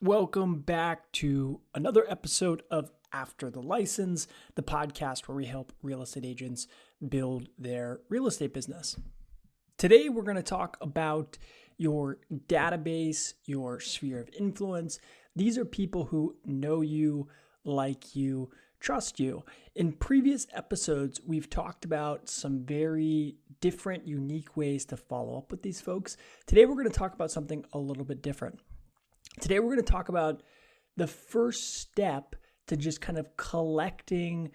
Welcome back to another episode of After the License, the podcast where we help real estate agents build their real estate business. Today, we're going to talk about your database, your sphere of influence. These are people who know you, like you, trust you. In previous episodes, we've talked about some very different, unique ways to follow up with these folks. Today, we're going to talk about something a little bit different. Today, we're going to talk about the first step to just kind of collecting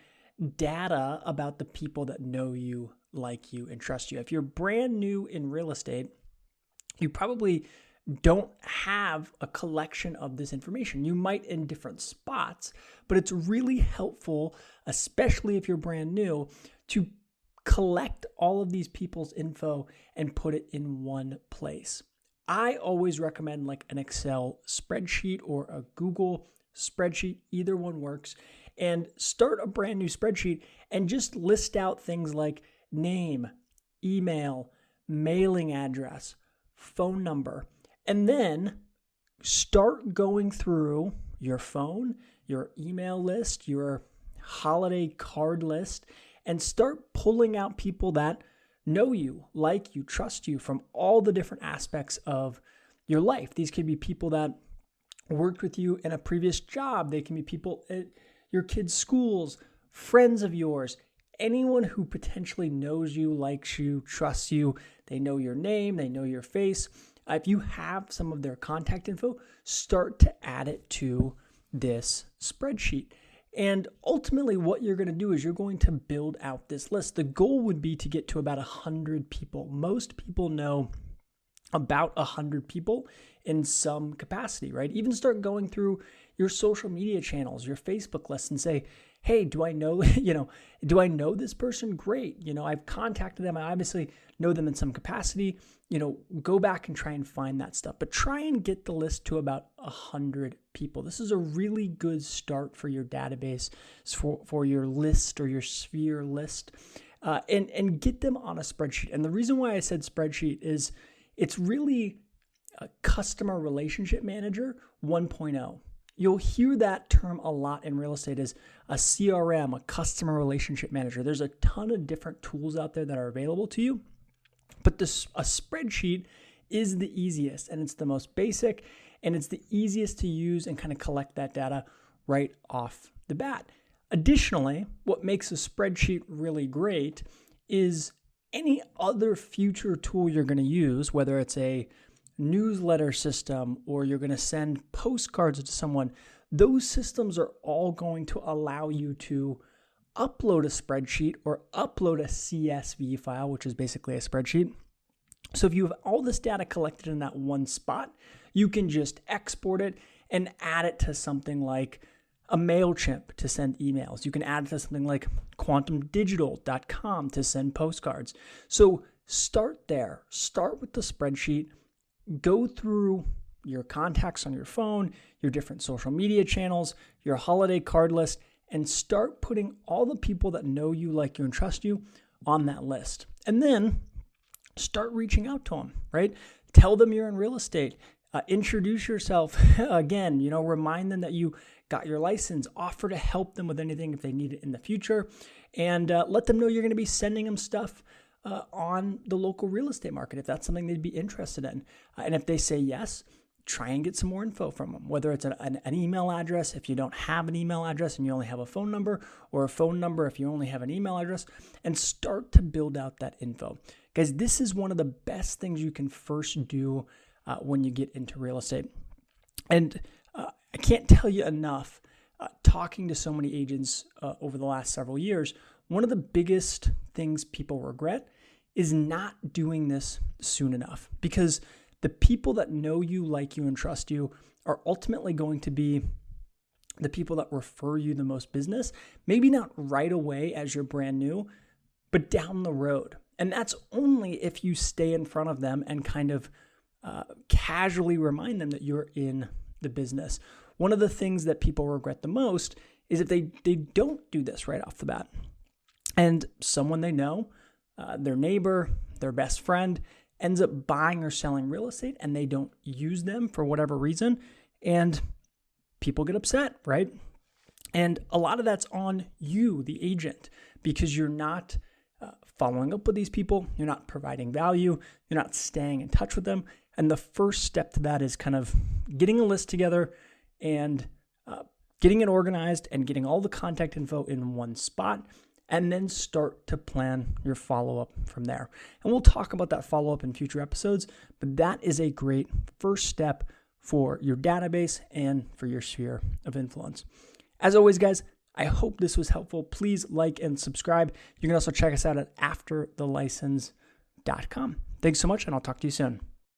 data about the people that know you, like you, and trust you. If you're brand new in real estate, you probably don't have a collection of this information. You might in different spots, but it's really helpful, especially if you're brand new, to collect all of these people's info and put it in one place. I always recommend like an Excel spreadsheet or a Google spreadsheet. Either one works. And start a brand new spreadsheet and just list out things like name, email, mailing address, phone number, and then start going through your phone, your email list, your holiday card list, and start pulling out people that know you, like you, trust you from all the different aspects of your life. These could be people that worked with you in a previous job. They can be people at your kids' schools, friends of yours, anyone who potentially knows you, likes you, trusts you. They know your name, they know your face. If you have some of their contact info, start to add it to this spreadsheet. And ultimately, what you're going to do is you're going to build out this list. The goal would be to get to about 100 people. Most people know about 100 people in some capacity, right? Even start going through your social media channels, your Facebook list, and say, hey, do I know, do I know this person? Great. I've contacted them. I obviously know them in some capacity. Go back and try and find that stuff, but try and get the list to about 100 people. This is a really good start for your database, for your list or your sphere list, and get them on a spreadsheet. And the reason why I said spreadsheet is it's really a customer relationship manager 1.0. You'll hear that term a lot in real estate as a CRM, a customer relationship manager. There's a ton of different tools out there that are available to you, but a spreadsheet is the easiest, and it's the most basic, and it's the easiest to use and kind of collect that data right off the bat. Additionally, what makes a spreadsheet really great is any other future tool you're going to use, whether it's a newsletter system or you're going to send postcards to someone, those systems are all going to allow you to upload a spreadsheet or upload a CSV file, which is basically a spreadsheet. So if you have all this data collected in that one spot, you can just export it and add it to something like a MailChimp to send emails. You can add it to something like quantumdigital.com to send postcards. So start there. Start with the spreadsheet. Go through your contacts on your phone, your different social media channels, your holiday card list, and start putting all the people that know you, like you, and trust you on that list. And then start reaching out to them, right? Tell them you're in real estate. Introduce yourself again, remind them that you got your license, offer to help them with anything if they need it in the future, and let them know you're going to be sending them stuff on the local real estate market if that's something they'd be interested in. And if they say yes, try and get some more info from them, whether it's an email address if you don't have an email address and you only have a phone number, or a phone number if you only have an email address, and start to build out that info. Guys, this is one of the best things you can first do when you get into real estate. And I can't tell you enough, talking to so many agents over the last several years, one of the biggest things people regret is not doing this soon enough, because the people that know you, like you, and trust you are ultimately going to be the people that refer you the most business, maybe not right away as you're brand new, but down the road. And that's only if you stay in front of them and kind of casually remind them that you're in the business. One of the things that people regret the most is if they don't do this right off the bat. And someone they know, their neighbor, their best friend, ends up buying or selling real estate and they don't use them for whatever reason. And people get upset, right? And a lot of that's on you, the agent, because you're not following up with these people. You're not providing value. You're not staying in touch with them. And the first step to that is kind of getting a list together and getting it organized and getting all the contact info in one spot, and then start to plan your follow-up from there. And we'll talk about that follow-up in future episodes, but that is a great first step for your database and for your sphere of influence. As always, guys, I hope this was helpful. Please like and subscribe. You can also check us out at afterthelicense.com. Thanks so much, and I'll talk to you soon.